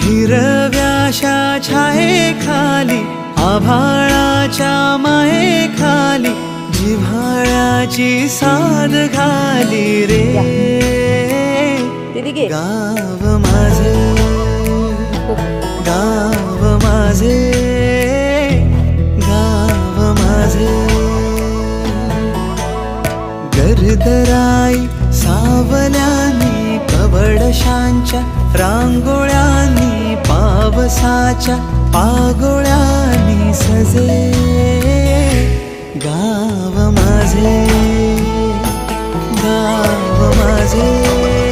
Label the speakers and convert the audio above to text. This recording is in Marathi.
Speaker 1: हिरव्याशा छायेखाली आभाळाच्या मायेखाली जिव्हाळ्याची साद घाली रे गाव माझे गाव माझे गाव माझे गर्दराई सावल्यानी कवडशांच्या रांगोळ्यांनी पावसाच्या पागोळ्यांनी सजे गाव माझे गाव माझे